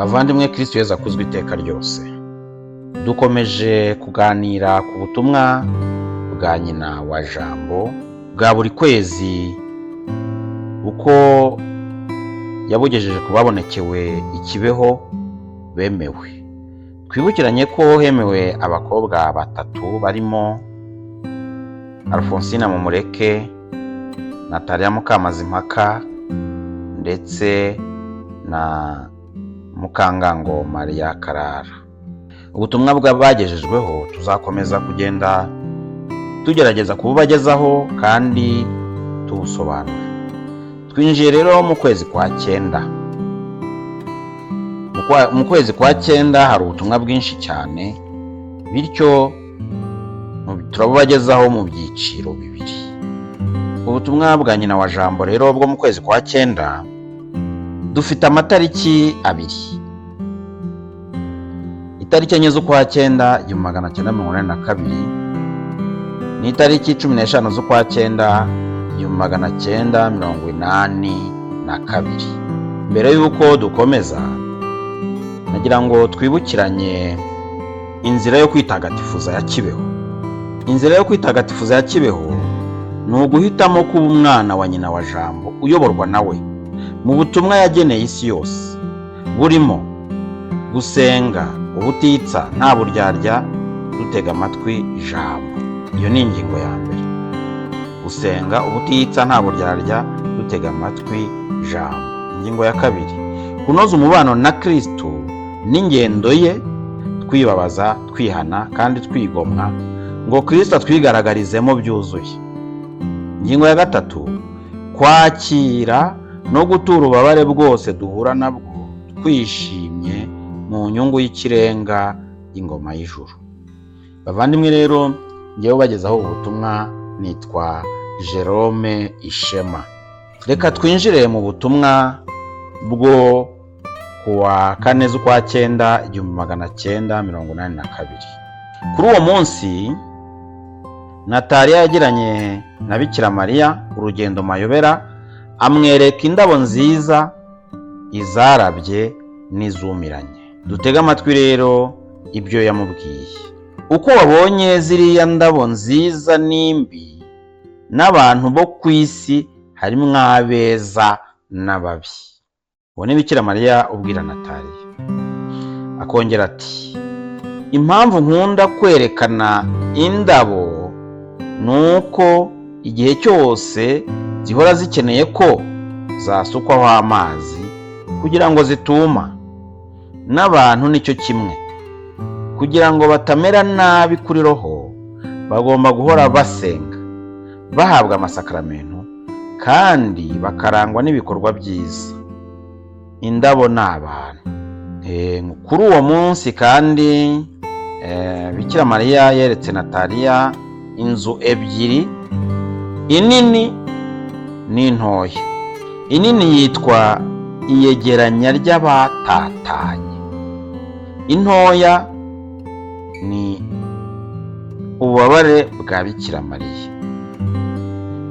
Bavandimwe, Kristo Yesu akuzwe iteka ryose. Dukomeje kuganira ku butumwa bwa nyina wa Jambo bwa buri kwezi, uko yabugejeje ku babonekewe i Kibeho bemewe. Twibukiranye ko hemewe abakobwa 3 barimo Alphonsine Mumureke, Natalia Mukamazimpaka ndetse na Mukangango Maria Karara. Ubutumwa bw'abagejejweho tuzakomeza kugenda tugerageza kububagezaho kandi tubusobanura. Twinjiye rero mu kwezi kwa 9. Mu kwezi kwa 9 hari ubutumwa bwinshi cyane, bityo turabubagezaho mu byiciro bibiri. Ubutumwa bwa nyina wa Jambo rero bwo mu kwezi kwa 9 dufite amatariki 2. Itariki 4 z'ukwa 9 1982 n'itariki 15 z'ukwa 9 1982. Mbere y'uko dukomeza, nagira ngo twibukiranye inzira yo kwitagatifuza ya Kibeho. Inzira yo kwitagatifuza ya Kibeho ni uguhitamo kuba umwana wa nyina wa Jambo uyoborwa nawe mu butumwa yageneye isi yose, burimo gusenga ubutitsa nta buryarya, dutega amatwi ijambo. Iyo ni ingingo ya mbere. Gusenga ubutitsa nta buryarya, dutega amatwi ijambo. Ingingo ya kabiri, kunoza umubano na Kristo n'ingendo ye, twibabaza, twihana kandi twigomwa ngo Kristo atwigaragarizemo byuzuye. Ingingo ya gatatu, kwakira no gutura ububabare bwose duhura nabwo twishimye mu nyungu y'ikirenga y'ingoma y'ijuru. Bavandimwe rero, ngewe bagezaho ubutumwa nitwa Jerome Ishema. Reka twinjire mu butumwa bwo kuwa 4 z'ukwa 9 1982. Kuri uwo munsi Natalia yagiranye na Bikira Mariya urugendo mayobera, amwereka indabo nziza, izarabye n'izumiranye. Dutega amatwi rero ibyo yamubwiye. Uko wabonye ziriya ndabo nziza n'imbi, n'abantu bo ku isi harimo abeza n'ababi. Uwo ni Bikira Mariya ubwira Natalia. Akongera ati, impamvu nkunda kwerekana indabo nuko igihe cyose zihora zikeneye ko zasukwaho amazi kugira ngo zituma. N'abantu nicyo kimwe, kugira ngo batamera nabi kuri roho bagomba guhora basenga, bahabwa amasakaramentu kandi bakarangwa n'ibikorwa byiza. Indabo ni abantu. Kuri uwo munsi kandi Bikira Mariya yeretse Natalia inzu 2, inini n'intoya. Inini yitwa iyegeranya ry'abatatanye, intoya ni ububabare bwa Bikira Mariya.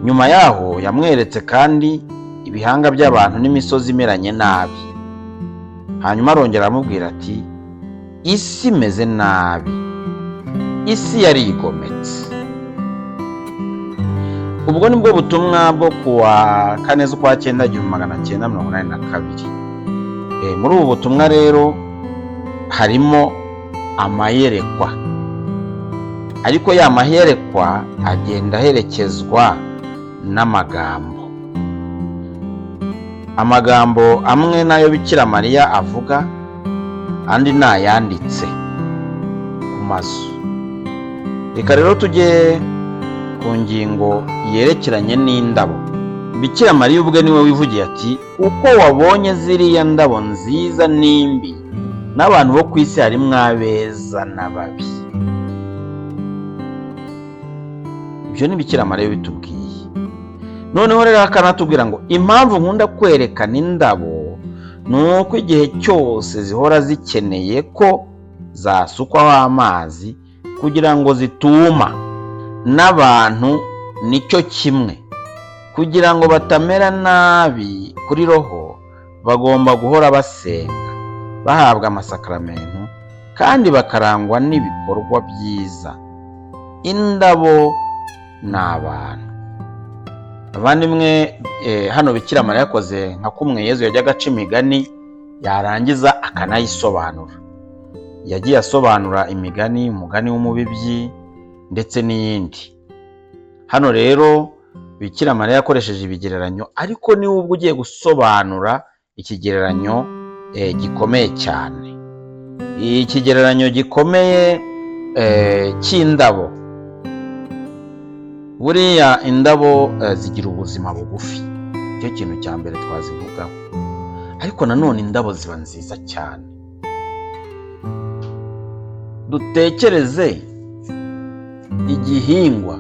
Nyuma yaho yamweretse kandi ibihanga by'abantu n'imisozi imeranye nabi. Hanyuma arongera amubwira ati, isi imeze nabi, isi yarigometse. Ubwo nibwo butumwa bwo kuwa 4 z'ukwa 9 1982. Muri ubu butumwa rero harimo amayerekwa, ariko ya mayerekwa agenda aherekezwa n'amagambo. Amagambo amwe nayo Bikira Mariya avuga, andi nayanditse ku mazu. Reka rero tujye ku ngingo yerekeranye n'indabo. Bikira Mariya ubwe niwe wivugiye ati, uko wabonye ziriya ndabo nziza n'imbi, n'abantu bo ku isi harimo abeza n'ababi. Ibyo ni Bikira Mariya bitubwiye. Noneho rero akanatubwira ngo impamvu nkunda kwerekana indabo nuko igihe cyose zihora zikeneye ko zasukwaho amazi kugira ngo zituma. N'abantu nicyo kimwe, kugira ngo batamera nabi kuri roho bagomba guhora basenga, bahabwa amasakaramentu kandi bakarangwa n'ibikorwa byiza. Indabo ni abantu. Abandimwe, hano Bikira Mariya yakoze nka kumwe Yezu yajyaga aca imigani yarangiza akanayisobanura. Yagiye asobanura imigani, umugani w'umubibyi ndetse n'iyindi. Hano rero Bikira Mariya yakoresheje ibigereranyo, ariko niwe ubwo ugiye gusobanura ikigereranyo gikomeye cyane. Ikigereranyo gikomeye cy'indabo. Buriya indabo zigira ubuzima bugufi, icyo kintu cya mbere twazivugaho. Ariko nanone indabo ziba nziza cyane. Dutekereze igihingwa.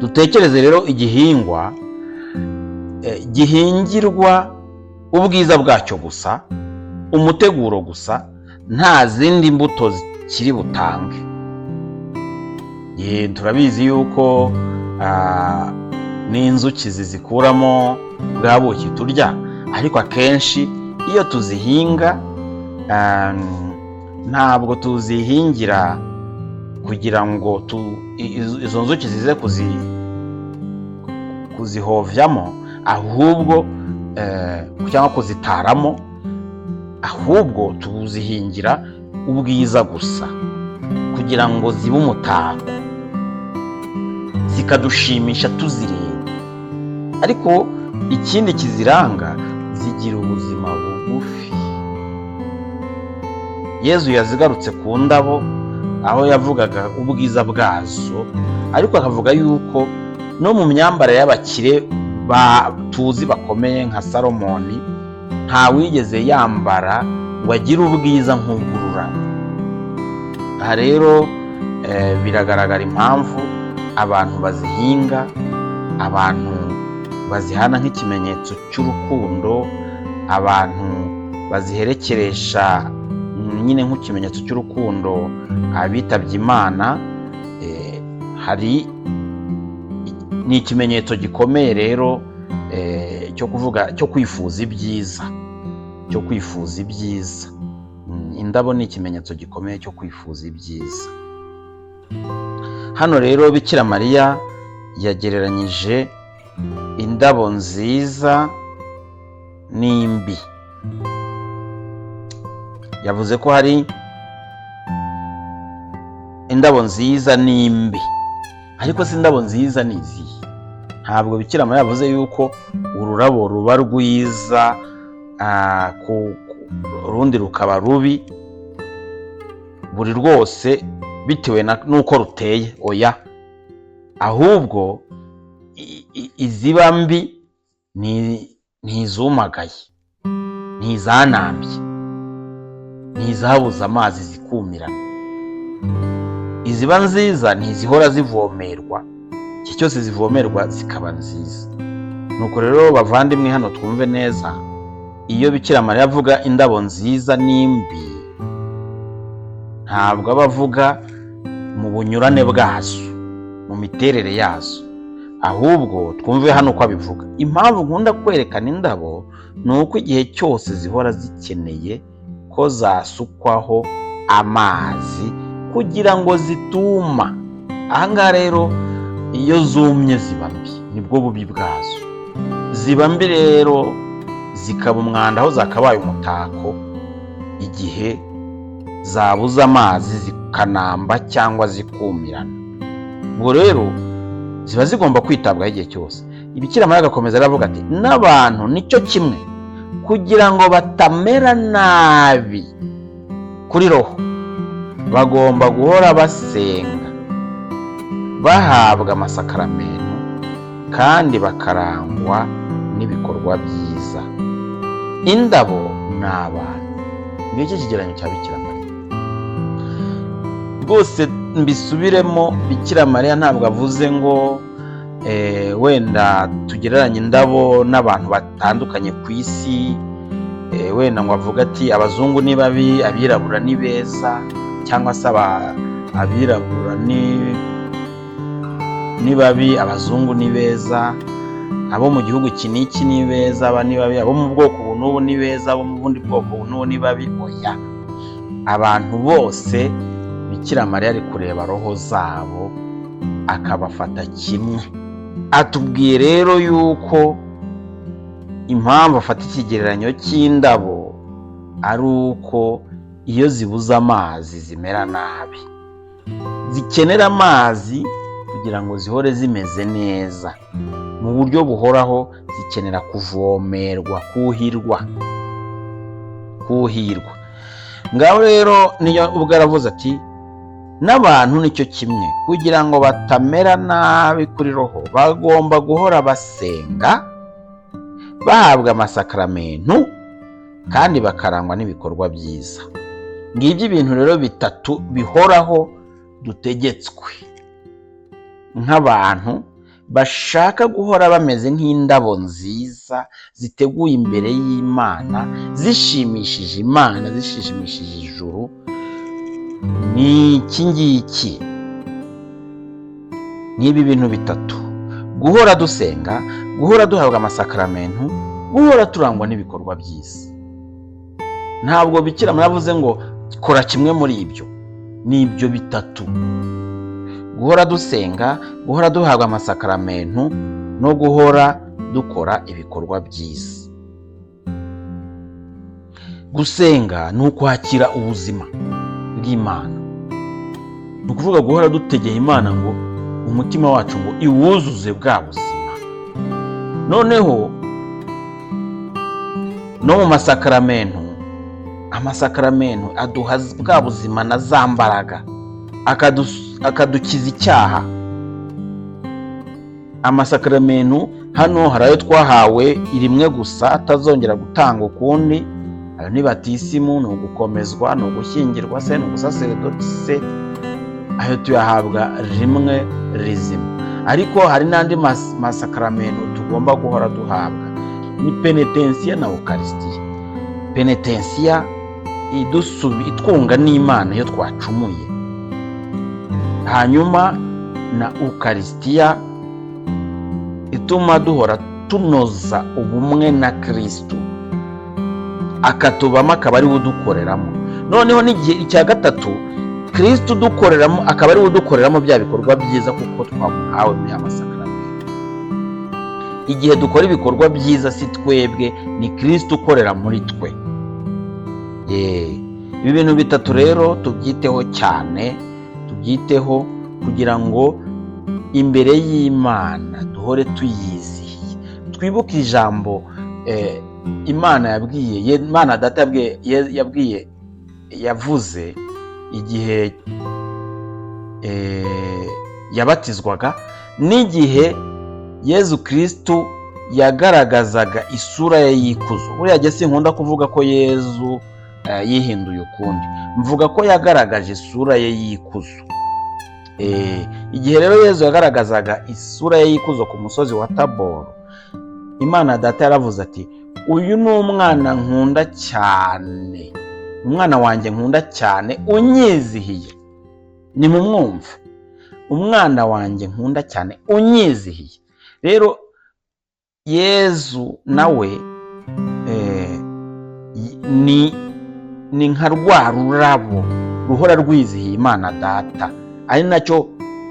Dutekereze rero igihingwa gihingirwa ubwiza bwacyo gusa, umuteguro gusa, nta zindi mbuto kiri butange. Turabizi yuko n'inzuki zizikuramo bwa buki turya, ariko akenshi iyo tuzihinga ntabwo tuzihingira kugira ngo izo nzuki zize kuzihovyamo, ahubwo cyangwa kuzitaramo, ahubwo tuzihingira ubwiza gusa kugira ngo zibe umutako, zikadushimisha tuzireba. Ariko ikindi kiziranga, zigira ubuzima bugufi. Yezu yazigarutse ku ndabo aho yavugaga ubwiza bwazo, ariko akavuga yuko no mu myambarire y'abakire tuzi bakomeye nka Salomoni, nta wigeze yambara ngo agire ubwiza nk'ubw'ururabo. Aha rero biragaragara impamvu abantu bazihinga, abantu bazihana nk'ikimenyetso cy'urukundo, abantu baziherekeresha nyine nk'ikimenyetso cy'urukundo abitabye Imana. Ni ikimenyetso gikomeye rero cyo kwifuza ibyiza, Indabo ni ikimenyetso gikomeye cyo kwifuza ibyiza. Hano rero Bikira Mariya yagereranyije indabo nziza n'imbi. Yavuze ko hari indabo nziza n'imbi, ariko si indabo nziza ni izihe? Ntabwo Bikira Mariya yavuze yuko ururabo ruba rwiza urundi rukaba rubi buri rwose bitewe n'uko ruteye. Oya, ahubwo iziba mbi ntizumagaye, ntizanambye, ntizabuze amazi zikumirana. Iziba nziza ntizihora zivomerwa, iki cyose zivomerwa zikaba nziza. Nuko rero bavandimwe, hano twumve neza, iyo Bikira Mariya avuga indabo nziza n'imbi, ntabwo aba avuga mu bunyurane bwazo, mu miterere yazo, ahubwo twumve hano uko abivuga. Impamvu nkunda kwerekana indabo ni uko igihe cyose zihora zikeneye ko zasukwaho amazi kugira ngo zituma. Ahangaha rero iyo zumye ziba mbi, nibwo bubi bwazo. Ziba mbi rero zikaba umwanda aho zakabaye umutako igihe zabuze amazi zikanamba cyangwa zikumirana. Ubwo rero ziba zigomba kwitabwaho igihe cyose. Bikira Mariya agakomeza aravuga ati, n'abantu nicyo kimwe, kugira ngo batamera nabi kuri roho, bagomba guhora basenga, bahabwa amasakaramentu kandi bakarangwa n'ibikorwa byiza. Indabo ni abantu. Ngiki kigereranyo cya Bikira Mariya. Rwose mbisubiremo, Bikira Mariya ntabwo avuze ngo wenda tugereranye indabo n'abantu batandukanye ku isi, wenda ngo avuga ati abazungu ni babi, abirabura ni beza, cyangwa se abirabura ni babi, abazungu ni beza, abo mu gihugu iki n'iki ni beza, aba ni babi, abo mu bwoko ubu n'ubu ni beza, abo mu bundi bwoko n'ubu ni babi. Oya, abantu bose Bikira Mariya ari kureba roho zabo akabafata kimwe. Atubwiye rero yuko impamvu afata ikigereranyo cy'indabo ari uko iyo zibuze amazi zimera nabi, zikenera amazi kugira ngo zihore zimeze neza mu buryo buhoraho. Zikenera kuvomerwa, kuhirwa. Ngaho rero niyo ubwo aravuze ati n'abantu nicyo kimwe, kugira ngo batamera nabi kuri roho bagomba guhora basenga, bahabwa amasakaramentu kandi bakarangwa n'ibikorwa byiza. Ngibyo ibintu rero bitatu bihoraho dutegetswe nk'abantu bashaka guhora bameze nk'indabo nziza ziteguye imbere y'Imana, zishimishije Imana, zishimishije ijuru. Ni iki ngiki, n'ibi bintu bitatu: guhora dusenga, guhora duhabwa amasakaramentu, guhora turangwa n'ibikorwa byiza. Ntabwo Bikira Mariya avuze ngo kora kimwe muri ibyo, ni ibyo bitatu: guhora dusenga, guhora duhabwa amasakaramentu, no guhora dukora ibikorwa byiza. Gusenga ni ukwakira ubuzima bw'Imana, ni ukuvuga guhora dutegeye Imana ngo umutima wacu ngo iwuzuze bwa buzima. Noneho no mu amasakaramentu aduha bwa buzima na za mbaraga, akadukiza icyaha. Amasakaramentu hano hari ayo twahawe rimwe gusa atazongera gutanga ukundi. Ayo ni batisimu, ni ugukomezwa, ni ugushyingirwa se, ni ugusaseredoti se. Ayo tuyahabwa rimwe rizima. Ariko hari n'andi masakaramentu tugomba guhora duhabwa, ni penetensiya na ukarisitiya. Penetensiya itwunga n'Imana iyo twacumuye, hanyuma na ukarisitiya ituma duhora tunoza ubumwe na Kristo, akatubamo, akaba ari we udukoreramo. Noneho n'igihe icya gatatu, Kristo udukoreramo, akaba ari we udukoreramo bya bikorwa byiza kuko twamuhawe muri amasakaramentu. Igihe dukora ibikorwa byiza si twebwe, ni Kristo ukorera muri twe. Ibi bintu bitatu rero tubyiteho cyane, tubyiteho kugira ngo imbere y'Imana duhore tuyizihiye. Twibuke ijambo Imana yabwiye, Imana Data yavuze igihe yabatizwaga, n'igihe Yezu Kristo yagaragazaga isura ye y'ikuzo. Buriya jye sinkunda kuvuga ko Yezu yihinduye ukundi, mvuga ko yagaragaje isura ye y'ikuzo. Igihe rero Yezu yagaragazaga isura ye y'ikuzo ku musozi wa Taboro, Imana Data yaravuze ati, uyu ni umwana nkunda cyane, umwana wanjye nkunda cyane unyizihiye. Nimumwumve, umwana wanjye nkunda cyane unyizihiye. Rero Yezu nawe ni nka rwa rurabo ruhora rwizihiye Imana Data,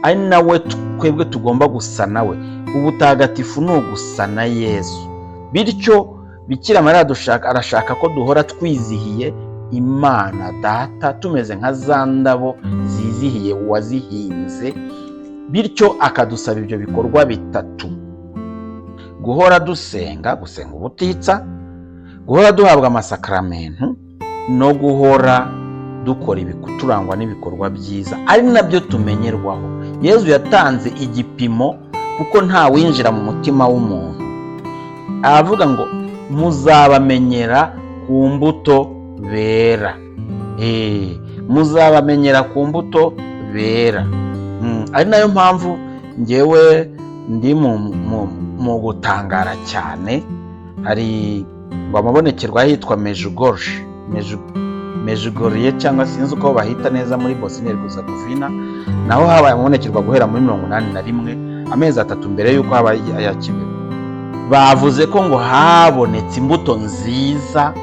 ari nawe twebwe tugomba gusa nawe. Ubutagatifu ni ugusa na Yezu. Bityo Bikira Mariya arashaka ko duhora twizihiye Imana Data, tumeze nka za ndabo zizihiye uwazihinze. Bityo akadusaba ibyo bikorwa bitatu: guhora dusenga, gusenga ubutitsa, guhora duhabwa amasakaramentu, no guhora dukora turangwa n'ibikorwa byiza, ari nabyo tumenyerwaho. Yezu yatanze igipimo kuko nta winjira mu mutima w'umuntu. Aravuga ngo muzabamenyera ku mbuto bera. Muzabamenyera ku mbuto bera. Ari nayo mpamvu ngewe ndi mu gutangara cyane. Hari ngo amabonekerwa yitwa Medjugorje cyangwa sinzi uko bahita neza muri Bosnia Herzegovina, naho habaye amabonekerwa guhera muri 81, amezi 3 mbere y'uko habaye aya Kibeho. bavuze ko ngo habonetse imbuto nziza,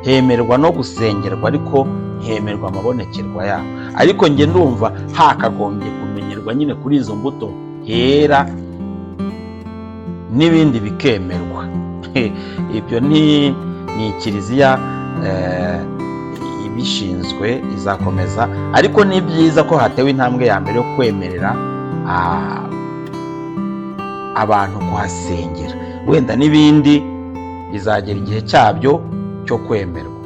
hemerwa no gusengerwa, ariko hemerwa amabonekerwa yabo. Ariko njye ndumva hakagombye kumenyerwa nyine kuri izo mbuto hera, n'ibindi bikemerwa. Ibyo ni kiliziya ibishinzwe izakomeza, ariko ni byiza ko hatewe intambwe ya mbere yo kwemerera abantu kuhasengera. Wenda n'ibindi bizagera igihe cyabyo cyo kwemerwa,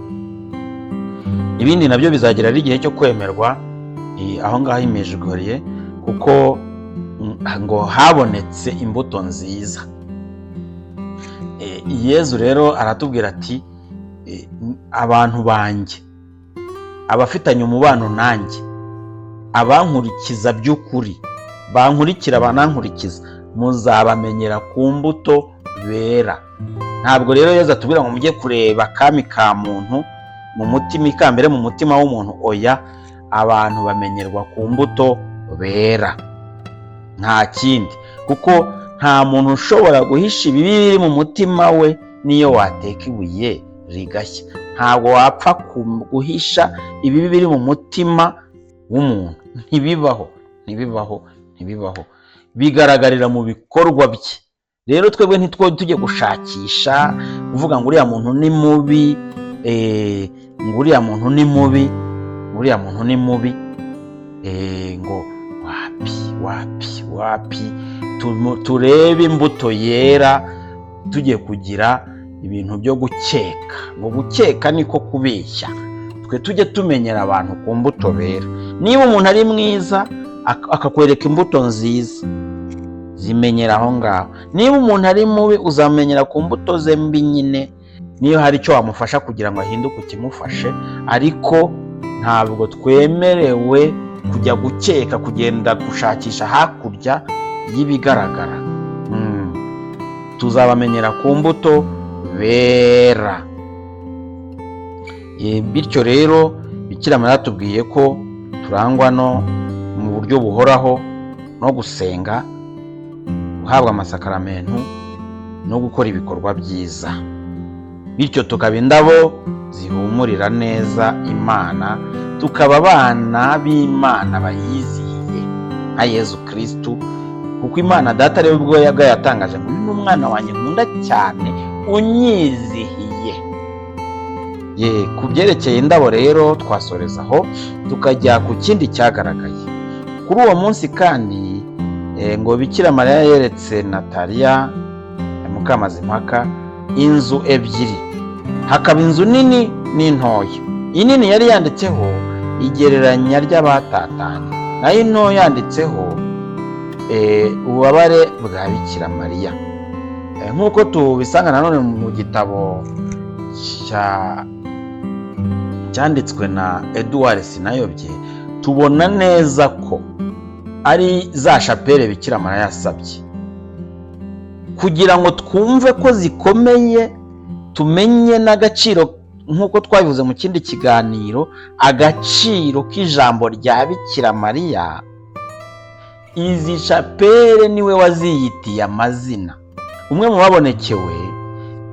ibindi nabyo bizagera ari igihe cyo kwemerwa aho ngaho imejugoriye, kuko ngo habonetse imbuto nziza. Yezu rero aratubwira ati abantu banjye, abafitanye umubano nanjye, abankurikiza by'ukuri, bankurikira banankurikiza, muzabamenyera ku mbuto bera. Ntabwo rero Yezu atubwira ngo mujye kureba akami ka muntu mu mutima, ikambere mu mutima w'umuntu. Oya, abantu bamenyerwa ku mbuto bera, nta kindi. Kuko nta muntu ushobora guhisha ibibi biri mu mutima we niyo wateka ibuye rigashya. Ntabwo wapfa guhisha ibibi biri mu mutima w'umuntu. Ntibibaho. Bigaragarira mu bikorwa bye. Rero twebwe ntitujye gushakisha kuvuga ngo uriya muntu ni mubi, ngo uriya muntu ni mubi, ngo wapi. Turebe imbuto yera, tujye kugira ibintu byo gukeka. Ngo gukeka niko kubeshya. Twe tujye tumenyera abantu ku mbuto bera. Niba umuntu ari mwiza akakwereka imbuto nziza, zimenyera aho ngaho. Niba umuntu ari mubi, uzamenyera ku mbuto ze mbi nyine. Niyo hari icyo wamufasha kugira ngo ahinduke, ukimufashe. Ariko ntabwo twemerewe kujya gukeka, kugenda gushakisha hakurya y'ibigaragara. Tuzabamenyera ku mbuto bera. Bityo rero Bikira Mariya yatubwiye ko turangwa no mu buryo buhoraho no gusenga, guhabwa amasakaramentu no gukora ibikorwa byiza, bityo tukaba indabo zihumurira neza Imana, tukaba abana b'Imana bayizihiye nka Yezu Kristu. Kuko Imana Data rero ubwo yatangaje ngo uyu ni umwana wanjye nkunda cyane unyizihiye. Ku byerekeye indabo rero twasoreza aho, tukajya ku kindi cyagaragaye kuri uwo munsi. Kandi ngo Bikira Mariya yeretse Nataliya Mukamazimpaka inzu ebyiri, hakaba inzu nini n'intoya. Inini yari yanditseho igereranya ry'abatatanye, nayo intoya yanditseho ububabare bwa Bikira Mariya. Nk'uko tubisanga nanone mu gitabo cyanditswe na Edouard Sinayobye, tubona neza ko ari za shapere Bikira Mariya yasabye kugira ngo twumve ko zikomeye, tumenye n'agaciro, nk'uko twabivuze mu kindi kiganiro, agaciro k'ijambo rya Bikira Mariya. Izi shapere niwe waziyitiye amazina. Umwe mu babonekewe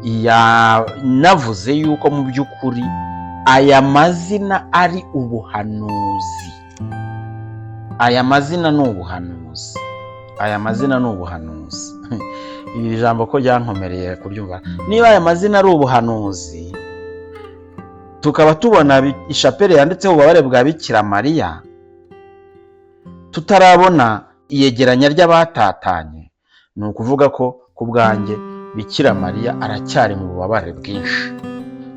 yanavuze yuko mu by'ukuri aya mazina ari ubuhanuzi. Aya mazina ni ubuhanuzi. Iri jambo ko ryankomereye kuryumva. Niba aya mazina ari ubuhanuzi, tukaba tubona ishapere yanditseho ububabare bwa Bikira Mariya, tutarabona iyegeranya ry'abatatanye, ni ukuvuga ko ku bwanjye Bikira Mariya aracyari mu bubabare bwinshi,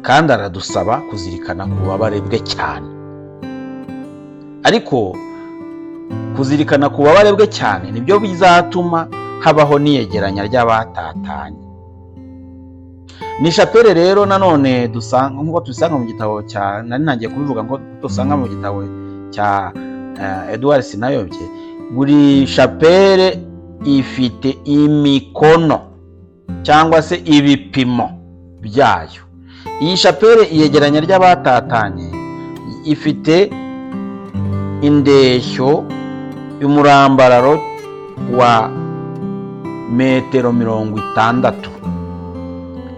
kandi aradusaba kuzirikana ku bubabare bwe cyane. Ariko kuzirikana ku bubabare bwe cyane nibyo bizatuma habaho n'iyegeranya ry'abatatanye. Ni shapere rero nanone dusanga, nk'uko tubisanga mu gitabo nari ntangiye kubivuga ngo dusanga mu gitabo cya Edouard Sinayobye. Buri shapere ifite imikono cyangwa se ibipimo byayo. Iyi shapere iyegeranya ry'abatatanye ifite indeshyo y'umurambararo wa metero 60,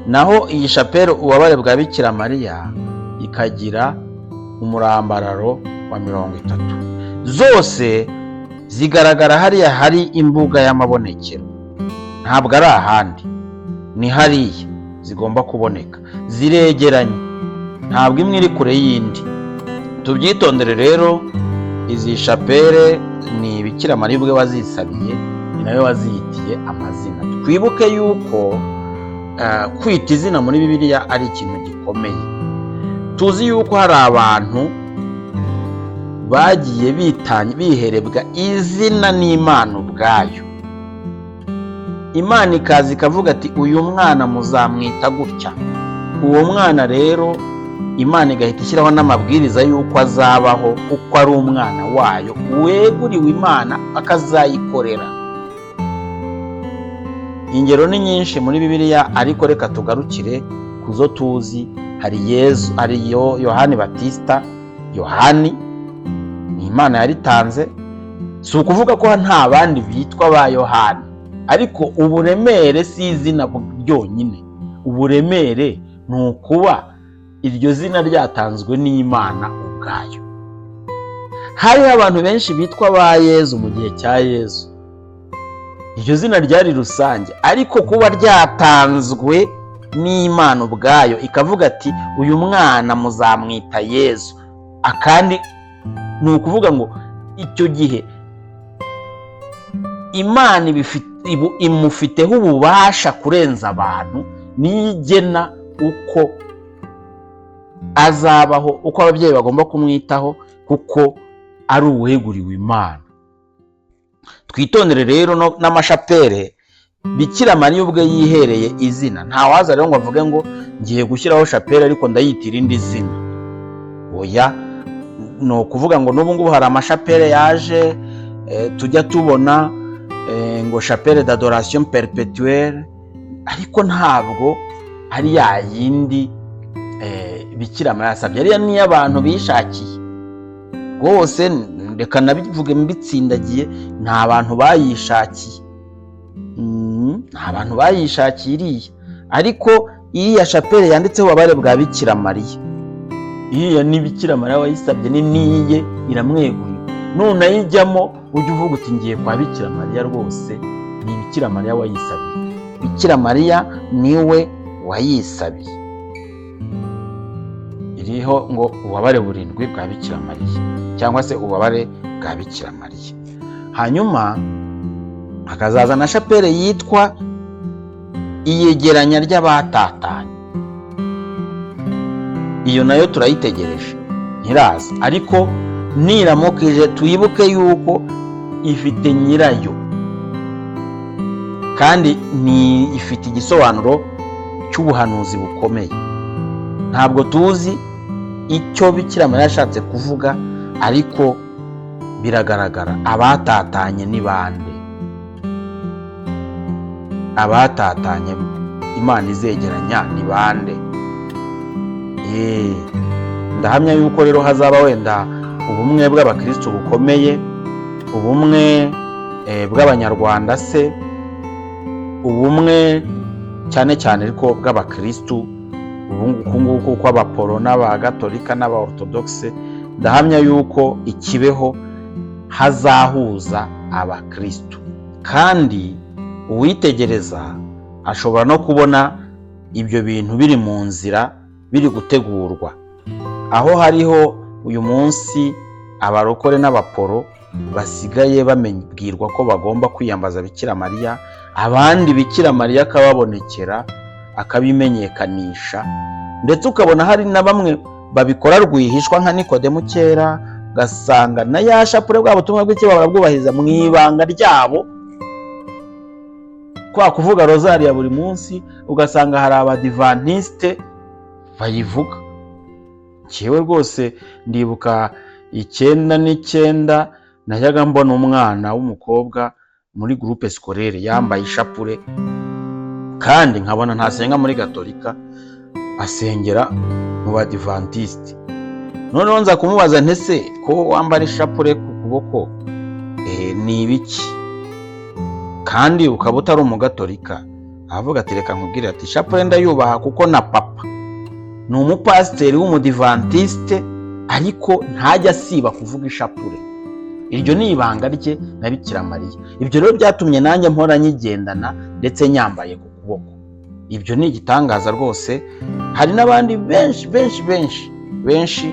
naho iyi shapeli ububabare bwa Bikira Mariya ikagira umurambararo wa 30. Zose zigaragara hariya hari imbuga y'amabonekero, ntabwo ari ahandi, ni hariya zigomba kuboneka, ziregeranye, ntabwo imwe iri kure y'indi. Tubyitondere rero, izi shapeli ni Bikira Mariya ubwe wazisabiye, ni nawe waziyitiye amazina. Twibuke yuko kwita izina muri Bibiliya ari ikintu gikomeye. Tuzi yuko hari abantu bagiye biherebwa izina n'Imana ubwayo. Imana ikaza ikavuga ati uyu mwana muzamwita gutya. Uwo mwana rero Imana igahita ishyiraho n'amabwiriza y'uko azabaho uko ari umwana wayo weguriwe Imana akazayikorera. Ingero ni nyinshi muri Bibiliya, ariko reka tugarukire kuzo tuzi. Hari Yezu, hari Yohani Batista. Yohani ni Imana yaritanze, si ukuvuga ko nta bandi bitwa ba Yohani, ariko uburemere si izina ryonyine. Uburemere ni ukuba iryo zina ryatanzwe n'Imana ubwayo. Hariho abantu benshi bitwa ba Yezu mu gihe cya Yezu, iryo zina ryari rusange, ariko kuba ryatanzwe n'Imana ubwayo ikavuga ati uyu mwana muzamwita Yezu, akandi ni ukuvuga ngo icyo gihe Imana imufiteho ububasha kurenza abantu, nigena uko azabaho, uko ababyeyi bagomba kumwitaho, kuko ari uweguriwe Imana. Twitondere rero n'amashapeli Bikira Mariya ubwe yihereye izina. Nta waza rero ngo avuge ngo ngiye gushyiraho shapeli ariko ndayitira indi zina. Oya, ni ukuvuga ngo n'ubu ngubu hari amashapeli yaje tujya tubona ngo chapelle d'adoration perpétuelle, ariko ntabwo ari ya yindi Bikira Mariya yasabye. Ariya ni abantu bishakiye rwose, reka nabivuge mbitsindagiye, nta bantu bayishakiye, nta bantu bayishakiye iriya. Ariko iriya shapeli yanditseho ububabare bwa Bikira Mariya, iriya ni Bikira Mariya wayisabye, ni niye iramweguriye. None ayijyamo ujye uvuga uti ngiye kwa Bikira Mariya, rwose ni Bikira Mariya wayisabiye. Bikira Mariya niwe wayisabiye. Iriho ngo ububabare 7 bwa Bikira Mariya, cyangwa se ububabare bwa Bikira Mariya. Hanyuma hakazaza na shapeli yitwa iyegeranya ry'abatatanye. Iyo nayo turayitegereje, ntiraza, ariko niramukije twibuke yuko ifite nyirayo, kandi ni ifite igisobanuro cy'ubuhanuzi bukomeye. Ntabwo tuzi icyo Bikira Mariya yashatse kuvuga, ariko biragaragara. Abatatanye ni bande? Abatatanye Imana izegeranya ni bande? Ndahamya yuko rero hazaba wenda ubumwe bw'abakristo bukomeye, ubumwe bw'abanyarwanda se, ubumwe cyane cyane ariko bw'abakristo ubu kw'abaporo n'abagatolika n'abaorthodoxe. Ndahamya yuko ikibeho hazahuza abakristo, kandi uwitegereza ashobora no kubona ibyo bintu biri mu nzira, biri gutegurwa. Aho hariho uyu munsi abarokore n'abaporo basigaye bamenyibwirwa ko bagomba kwiyambaza Bikira Mariya, abandi Bikira Mariya akababonekera akabimenyekanisha, ndetse ukabona hari na bamwe babikora rwihishwa nka Nikodemu kera, gasanga na ya shapule bwa butumwa bw'iki barabwubahiriza mu ibanga ryabo, kwa kuvuga rozari ya buri munsi, ugasanga hari abadivantiste bayivuga. Cyewe rwose ndibuka 1999 najyaga mbona umwana w'umukobwa muri groupe scolaire yambaye ishapule, kandi nkabona ntasenga muri gatolika, asengera mu badivantiste. Noneho nza kumubaza ntese ko wambara ishapule ku kuboko ni ibiki? kandi ukaba utari umugatolika, avuga ati reka nkubwire ati ishapule ndayubaha kuko na papa ni umupasiteri w'umudivantiste ariko ntajya asiba kuvuga ishapule. Iryo ni ibanga rye na Bikira Mariya. Ibyo rero byatumye nanjye mpora nyigendana ndetse nyambaye ku kuboko. Ibyo ni igitangaza rwose. Hari n'abandi benshi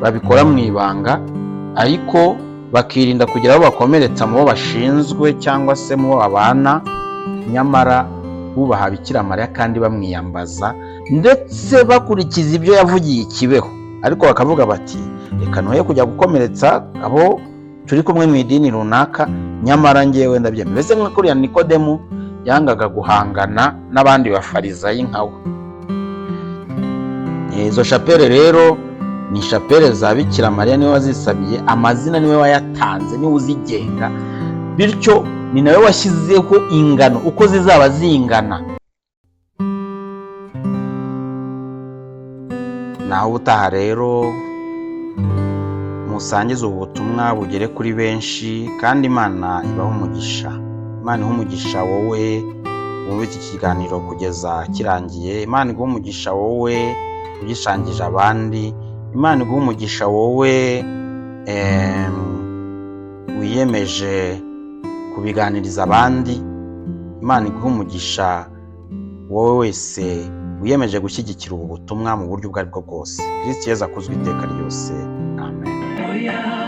babikora mu ibanga ariko bakirinda kugira aho bakomeretsa mu bo bashinzwe cyangwa se mu bo babana, nyamara bubaha Bikira Mariya kandi bamwiyambaza ndetse bakurikiza ibyo yavugiye Kibeho. Ariko bakavuga bati reka ntoye kujya gukomeretsa abo turi kumwe mu idini runaka, nyamara ngewe ndabyemera. Mbese nka kuriya Nikodemu yangaga guhangana n'abandi bafarizayi nkawe. Izo shapele rero ni shapele za Bikira Mariya, niwe wazisabiye, amazina niwe wayatanze, niwe uzigenga, bityo ni nawe washyizeho ingano uko zizaba zingana. Naho ubutaha rero musangize ubu butumwa bugere kuri benshi, kandi Imana ibaho umugisha. Imana iha umugisha wowe wumva iki kiganiro kugeza kirangiye. Imana iguha umugisha wowe ugishangije abandi. Imana iguha umugisha wowe wiyemeje kubiganiriza abandi. Imana iguha umugisha wowe wese wiyemeje gushyigikira ubu butumwa mu buryo ubwo ari bwo bwose. Kristo Yesu akuzwe iteka ryose. Amen.